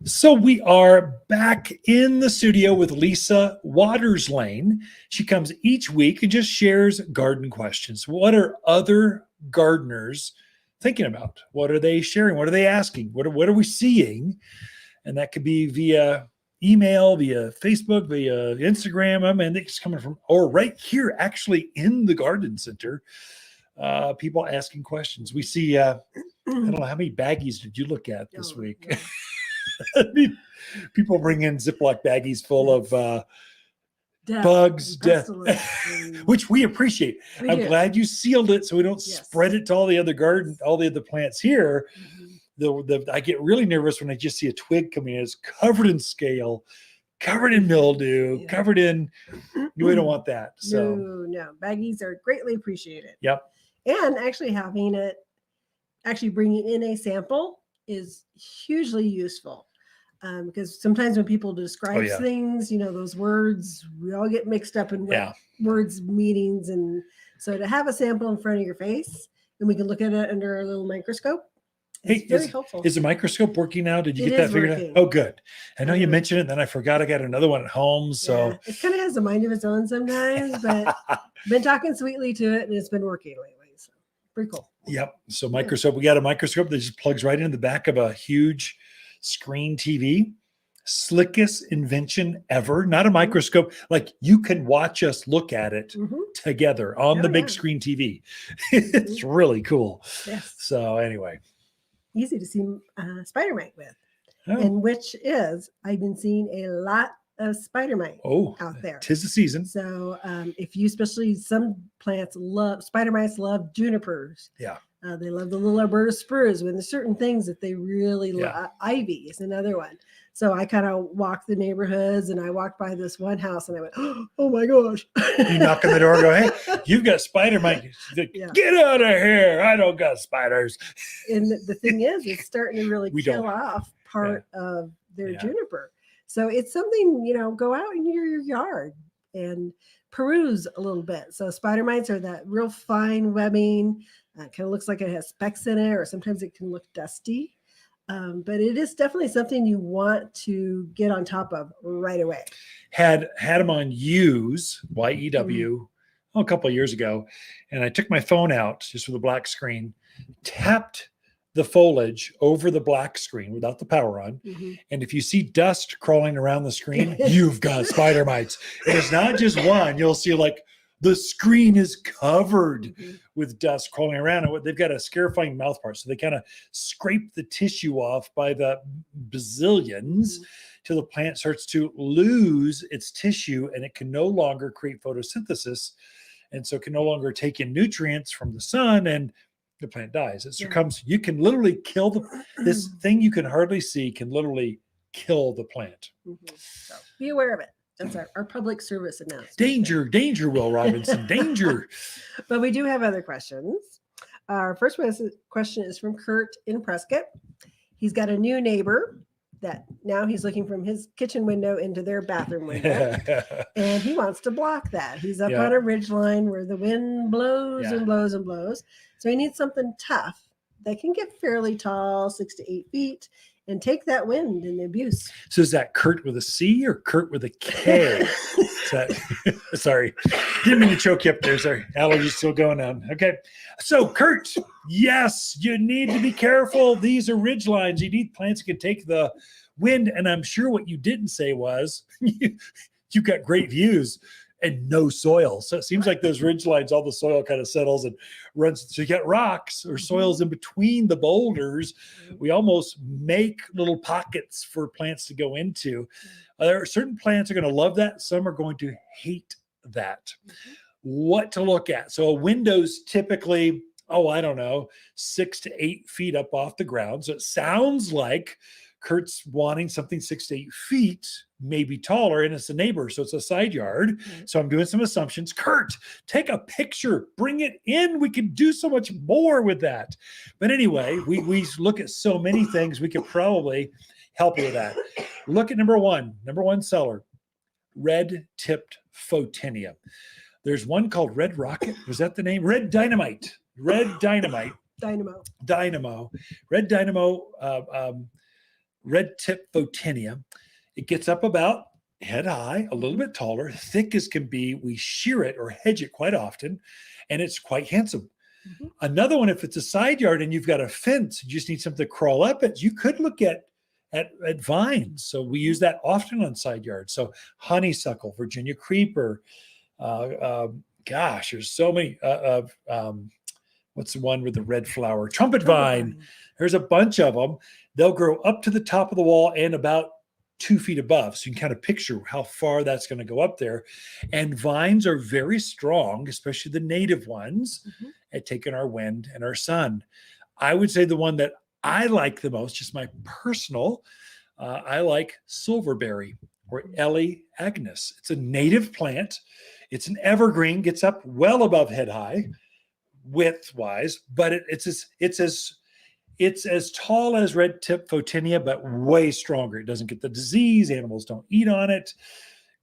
So we are back in the studio with Lisa Lain. She comes each week and just shares garden questions. What are other gardeners thinking about? What are they sharing? What are they asking? What are we seeing? And that could be via email, via Facebook, via Instagram. I mean, it's coming from, or right here, actually in the garden center. People asking questions. We see, I don't know, how many baggies did you look at this week? No. I mean, people bring in Ziploc baggies full of bugs, death, which we appreciate. I'm glad you sealed it so we don't spread it to all the other all the other plants here. I get really nervous when I just see a twig coming in. It's covered in scale, covered in mildew, covered in. We don't want that. So no, baggies are greatly appreciated. Yep. And actually bringing in a sample is hugely useful. Because sometimes when people describe things, those words, we all get mixed up in words, meanings. And so to have a sample in front of your face and we can look at it under a little microscope, it's very helpful. Is the microscope working now? Did you get that figured out? Oh, good. I know you mentioned it, and then I forgot I got another one at home. So it kind of has a mind of its own sometimes, but been talking sweetly to it, and it's been working lately. So pretty cool. Yep. So microscope, we got a microscope that just plugs right into the back of a huge screen TV. Slickest invention ever. Not a microscope. Like you can watch us look at it together on the big screen TV. It's really cool. Yes. So anyway. Easy to see spider mite with. And which is, I've been seeing a lot of spider mite out there. 'Tis the season. So if you, especially some plants spider mites love junipers. Yeah. They love the little Alberta spurs. When there's certain things that they really love. Ivy is another one. So I kind of walked the neighborhoods and I walked by this one house and I went, oh my gosh. You knock on the door and go, hey, you've got spider mite. Get out of here. I don't got spiders. And the thing is, it's starting to really kill off part of their juniper. So it's something, go out in your yard and peruse a little bit. So spider mites are that real fine webbing. Kind of looks like it has specks in it, or sometimes it can look dusty. But it is definitely something you want to get on top of right away. Had them on YEW a couple of years ago, and I took my phone out just with a black screen, tapped the foliage over the black screen without the power on. And if you see dust crawling around the screen, you've got spider mites. And it's not just one. You'll see like the screen is covered with dust crawling around. And they've got a scarifying mouth part. So they kind of scrape the tissue off by the bazillions till the plant starts to lose its tissue and it can no longer create photosynthesis. And so it can no longer take in nutrients from the sun and the plant dies. It succumbs. You can literally kill this thing you can hardly see can literally kill the plant. So be aware of it. That's our public service announcement. Danger, Will Robinson, danger. But we do have other questions. Our first question is from Kurt in Prescott. He's got a new neighbor that now he's looking from his kitchen window into their bathroom window. And he wants to block that. He's up on a ridge line where the wind blows and blows and blows. So he needs something tough that can get fairly tall, 6 to 8 feet, and take that wind and the abuse. So is that Kurt with a C or Kurt with a K? Sorry. Didn't mean to choke you up there. Sorry. Allergies still going on. Okay. So Kurt, yes, you need to be careful. These are ridge lines. You need plants that can take the wind. And I'm sure what you didn't say was you've got great views and no soil. So it seems like those ridge lines, all the soil kind of settles and runs. So you got rocks or soils in between the boulders. We almost make little pockets for plants to go into. There are certain plants are going to love that. Some are going to hate that. What to look at. So a window's typically, 6 to 8 feet up off the ground. So it sounds like Kurt's wanting something 6 to 8 feet, maybe taller, and it's a neighbor, so it's a side yard. So I'm doing some assumptions. Kurt, take a picture, bring it in. We can do so much more with that. But anyway, we look at so many things. We could probably help you with that. Look at number one seller, red-tipped Photinia. There's one called Red Rocket. Was that the name? Red Dynamite. Red Dynamite. Dynamo. Red Dynamo. red tip photinia. It gets up about head high, a little bit taller, thick as can be. We shear it or hedge it quite often, and it's quite handsome. Another one, if it's a side yard and you've got a fence, you just need something to crawl up it, you could look at vines. So we use that often on side yards. So honeysuckle, Virginia creeper, gosh, there's so many. What's the one with the red flower? Trumpet vine. There's a bunch of them. They'll grow up to the top of the wall and about 2 feet above. So you can kind of picture how far that's going to go up there. And vines are very strong, especially the native ones, at taking our wind and our sun. I would say the one that I like the most, just my personal, I like silverberry or Ellie agnes. It's a native plant. It's an evergreen, gets up well above head high, width-wise, but it's as tall as red tip photinia, but way stronger. It doesn't get the disease. Animals don't eat on it.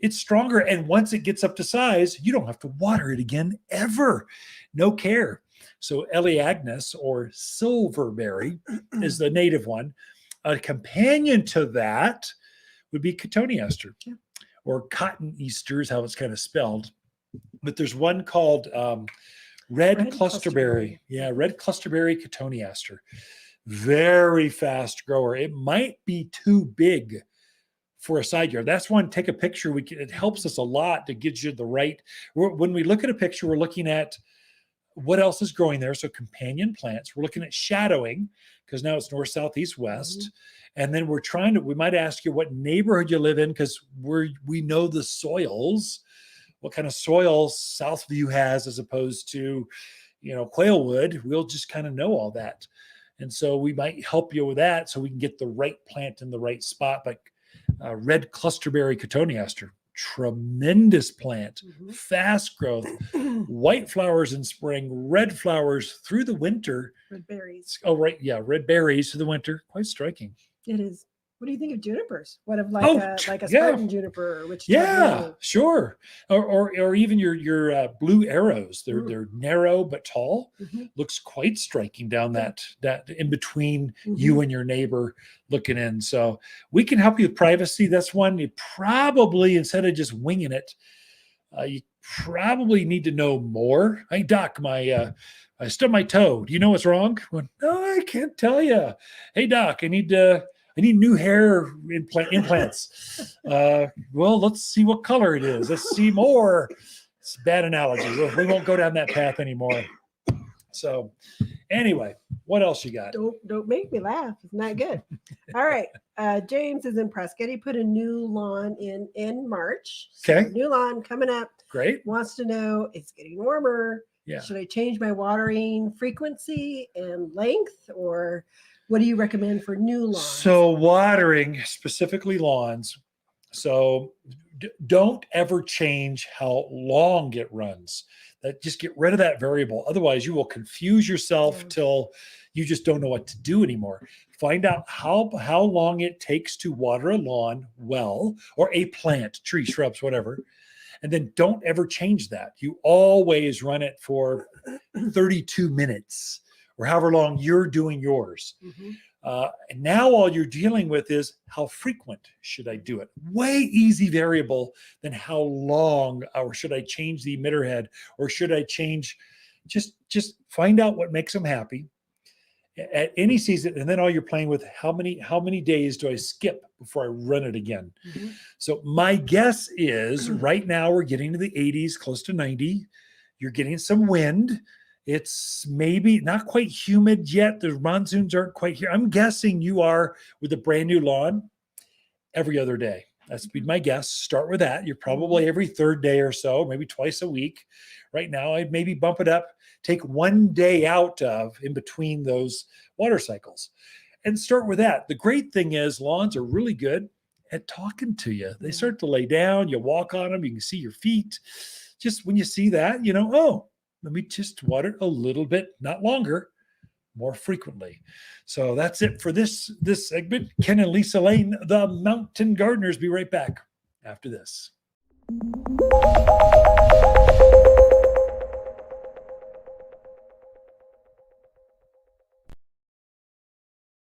It's stronger. And once it gets up to size, you don't have to water it again ever. No care. So Ellie agnes or silverberry is the native one. A companion to that would be cotoneaster or cotton easter is how it's kind of spelled. But there's one called red clusterberry. Yeah, red clusterberry cotoneaster. Very fast grower. It might be too big for a side yard. That's one, take a picture. It helps us a lot to get you the right. When we look at a picture, we're looking at what else is growing there. So companion plants. We're looking at shadowing because now it's north, south, east, west. And then we might ask you what neighborhood you live in because we know the soils. What kind of soil Southview has as opposed to, Quailwood. We'll just kind of know all that. And so we might help you with that so we can get the right plant in the right spot. But red clusterberry cotoneaster, tremendous plant, fast growth, white flowers in spring, red flowers through the winter. Red berries. Oh, right. Yeah. Red berries through the winter. Quite striking. It is. What do you think of junipers? What of a Spartan juniper? Which sure. Or even your blue arrows. They're narrow but tall. Looks quite striking down that in between you and your neighbor looking in. So we can help you with privacy. That's one you probably, instead of just winging it, you probably need to know more. Hey, Doc, I stubbed my toe. Do you know what's wrong? Well, no, I can't tell you. Hey, Doc, I need new hair implants. Well, let's see what color it is. Let's see more. It's a bad analogy. We won't go down that path anymore. So anyway, what else you got? Don't make me laugh. It's not good. All right. James is in Prescott. He put a new lawn in March. Okay. So new lawn coming up. Great. Wants to know, it's getting warmer. Yeah. Should I change my watering frequency and length, or what do you recommend for new lawns? So watering, specifically lawns. So don't ever change how long it runs. Just get rid of that variable. Otherwise, you will confuse yourself till you just don't know what to do anymore. Find out how long it takes to water a lawn well, or a plant, tree, shrubs, whatever. And then don't ever change that. You always run it for 32 minutes. Or however long you're doing yours. And now all you're dealing with is how frequent should I do it? Way easy variable than how long, or should I change the emitter head, or should I change, just find out what makes them happy at any season. And then all you're playing with, how many days do I skip before I run it again? So my guess is right now we're getting to the 80s, close to 90. You're getting some wind. It's maybe not quite humid yet. The monsoons aren't quite here. I'm guessing you are with a brand new lawn every other day. That's be my guess. Start with that. You're probably every third day or so, maybe twice a week. Right now, I'd maybe bump it up. Take one day out of in between those water cycles and start with that. The great thing is lawns are really good at talking to you. They start to lay down. You walk on them. You can see your feet. Just when you see that, let me just water a little bit, not longer, more frequently. So that's it for this segment. Ken and Lisa Lain, the Mountain Gardeners. Be right back after this.